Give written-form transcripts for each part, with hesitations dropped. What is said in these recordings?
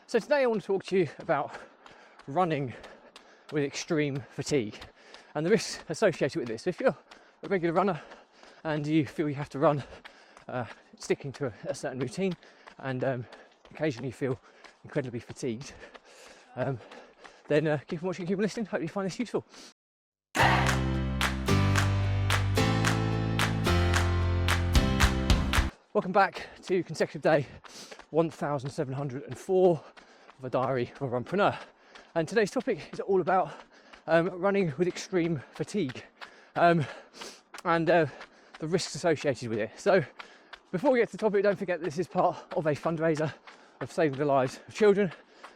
So today I want to talk to you about running with extreme fatigue and the risks associated with this. If you're a regular runner and you feel you have to run sticking to a certain routine and occasionally you feel incredibly fatigued, then keep watching, keep listening. Hope you find this useful. Welcome back to consecutive day 1704 of a diary of a runpreneur. And today's topic is all about running with extreme fatigue and the risks associated with it. So before we get to the topic, don't forget this is part of a fundraiser of saving the lives of children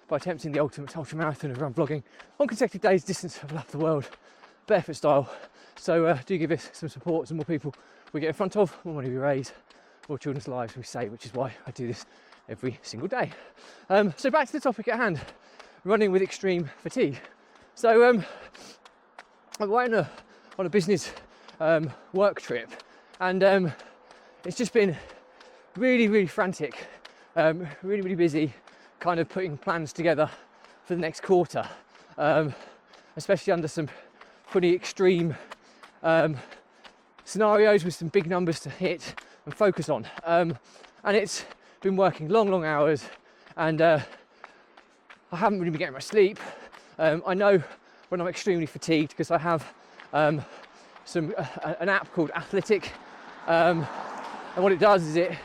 by attempting the ultimate ultra marathon of run vlogging on consecutive days, distance of half the world, barefoot style. So do give us some support. The more people we get in front of, more money we raise, more children's lives we save, which is why I do this every single day. So back to the topic at hand, running with extreme fatigue. So I'm away on a business work trip, and it's just been really frantic, really busy, kind of putting plans together for the next quarter, especially under some pretty extreme scenarios with some big numbers to hit and focus on, and it's been working long hours, and I haven't really been getting much sleep. I know when I'm extremely fatigued because I have an app called Athletic, and what it does is it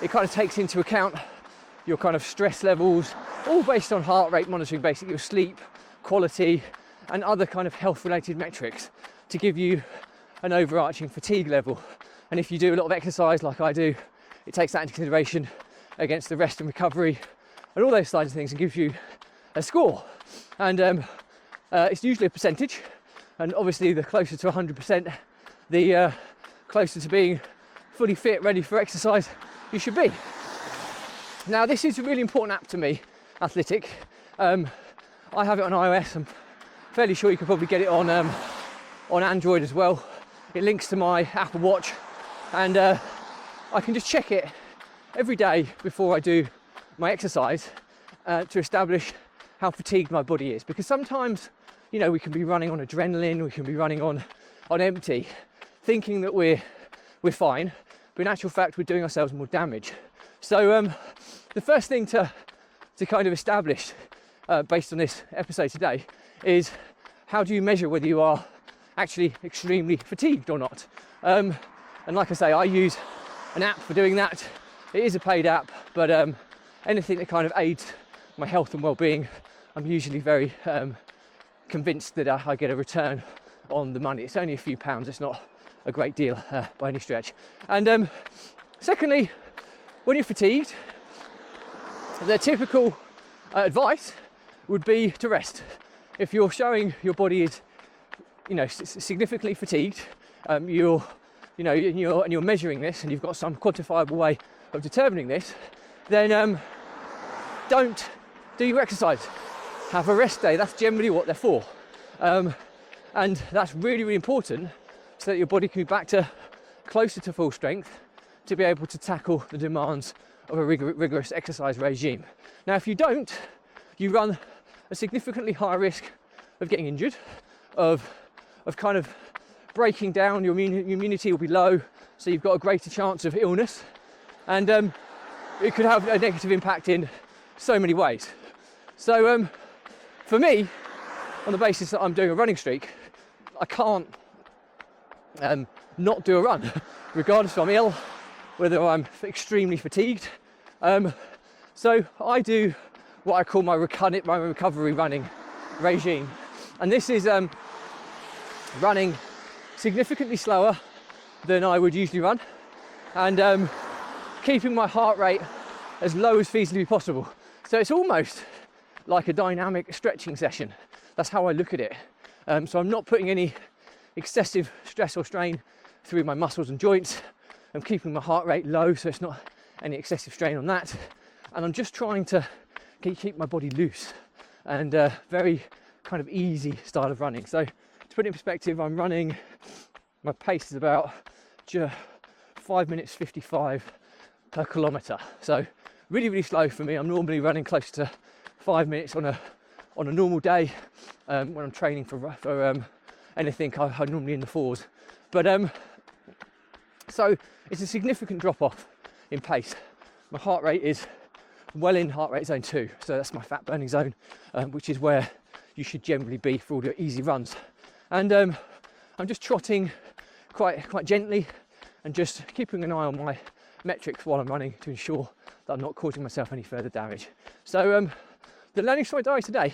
kind of takes into account your kind of stress levels, all based on heart rate monitoring, basically your sleep quality and other kind of health related metrics to give you an overarching fatigue level. And if you do a lot of exercise like I do, it takes that into consideration against the rest and recovery and all those sides of things and gives you a score. And it's usually a percentage, and obviously the closer to 100%, the closer to being fully fit, ready for exercise you should be. Now this is a really important app to me, Athletic. I have it on iOS. I'm fairly sure you could probably get it on Android as well. It links to my Apple Watch, and I can just check it every day before I do my exercise to establish how fatigued my body is. Because sometimes, you know, we can be running on adrenaline, we can be running on empty, thinking that we're fine, but in actual fact we're doing ourselves more damage. So the first thing to kind of establish based on this episode today is, how do you measure whether you are actually extremely fatigued or not? And like I say, I use an app for doing that. It is a paid app, but anything that kind of aids my health and well-being, I'm usually very convinced that I get a return on the money. It's only a few pounds, it's not a great deal by any stretch. And secondly, when you're fatigued, the typical advice would be to rest. If you're showing your body is, you know, significantly fatigued, you're measuring this and you've got some quantifiable way of determining this, then don't do your exercise. Have a rest day. That's generally what they're for, and that's really important, so that your body can be back to closer to full strength to be able to tackle the demands of a rigorous exercise regime. Now if you don't, you run a significantly higher risk of getting injured, of kind of breaking down. Your immunity will be low, so you've got a greater chance of illness, and it could have a negative impact in so many ways. So for me, on the basis that I'm doing a running streak, I can't not do a run, regardless if I'm ill, whether I'm extremely fatigued. So I do what I call my recovery running regime, and this is running significantly slower than I would usually run, and keeping my heart rate as low as feasibly possible. So it's almost like a dynamic stretching session. That's how I look at it. So I'm not putting any excessive stress or strain through my muscles and joints. I'm keeping my heart rate low, so it's not any excessive strain on that. And I'm just trying to keep my body loose, and very kind of easy style of running. So to put it in perspective, I'm running, my pace is about 5 minutes 55 per kilometre. So really slow for me. I'm normally running close to 5 minutes on a normal day. When I'm training for anything, I'm normally in the 4s. But so it's a significant drop off in pace. My heart rate is well in heart rate zone 2, so that's my fat burning zone, which is where you should generally be for all your easy runs. And I'm just trotting quite gently and just keeping an eye on my metrics while I'm running to ensure that I'm not causing myself any further damage. So the learnings from my diary today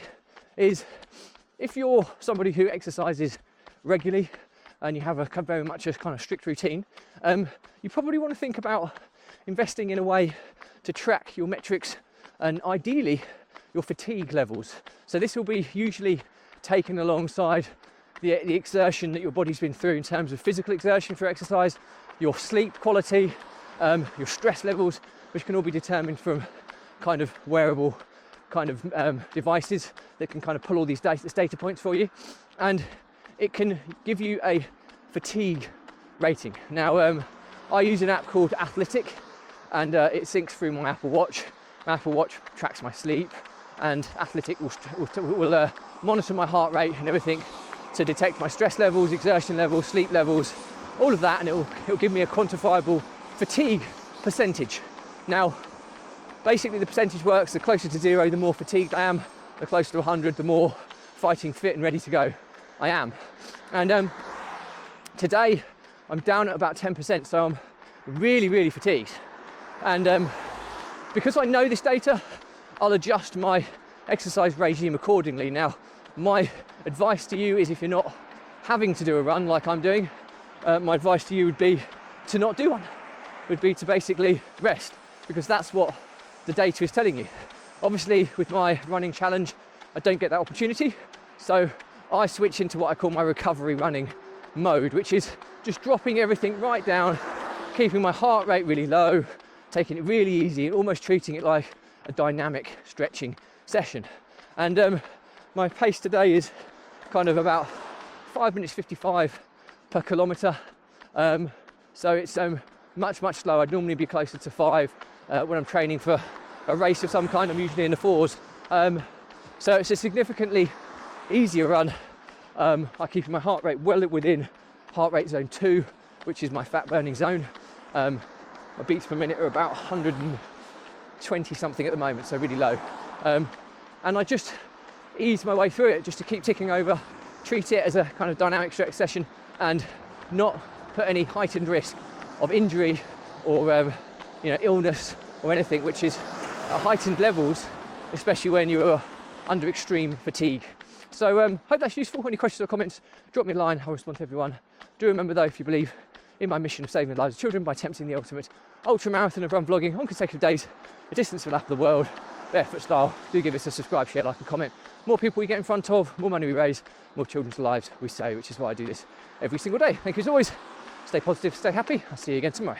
is, if you're somebody who exercises regularly and you have a very much a kind of strict routine, you probably want to think about investing in a way to track your metrics and ideally your fatigue levels. So this will be usually taken alongside the exertion that your body's been through in terms of physical exertion for exercise, your sleep quality, your stress levels, which can all be determined from kind of wearable kind of devices that can kind of pull all these data points for you, and it can give you a fatigue rating. Now I use an app called Athletic, and it syncs through my Apple Watch. My Apple Watch tracks my sleep, and Athletic will monitor my heart rate and everything to detect my stress levels, exertion levels, sleep levels, all of that, and it'll give me a quantifiable fatigue percentage. Now, basically the percentage works: the closer to 0, the more fatigued I am; the closer to 100, the more fighting fit and ready to go I am. And today I'm down at about 10%, so I'm really fatigued. And because I know this data, I'll adjust my exercise regime accordingly. Now, my advice to you is, if you're not having to do a run like I'm doing, my advice to you would be to not do one, would be to basically rest, because that's what the data is telling you. Obviously, with my running challenge, I don't get that opportunity, so I switch into what I call my recovery running mode, which is just dropping everything right down, keeping my heart rate really low, taking it really easy, and almost treating it like a dynamic stretching session. And my pace today is kind of about 5 minutes 55 per kilometre, so it's much slower. I'd normally be closer to 5 when I'm training for a race of some kind. I'm usually in the 4s, so it's a significantly easier run. I'm keeping my heart rate well within heart rate zone 2, which is my fat burning zone. My beats per minute are about 120 something at the moment, so really low. And I just ease my way through it, just to keep ticking over, treat it as a kind of dynamic stretch session, and not put any heightened risk of injury or illness or anything, which is at heightened levels, especially when you're under extreme fatigue. So hope that's useful. Any questions or comments, drop me a line. I'll respond to everyone. Do remember though, if you believe in my mission of saving the lives of children by attempting the ultimate ultra marathon of run vlogging on consecutive days, a distance of a lap of the world, barefoot style, do give us a subscribe, share, like and comment. More people we get in front of, more money we raise, more children's lives we save, which is why I do this every single day. Thank you as always. Stay positive, stay happy. I'll see you again tomorrow.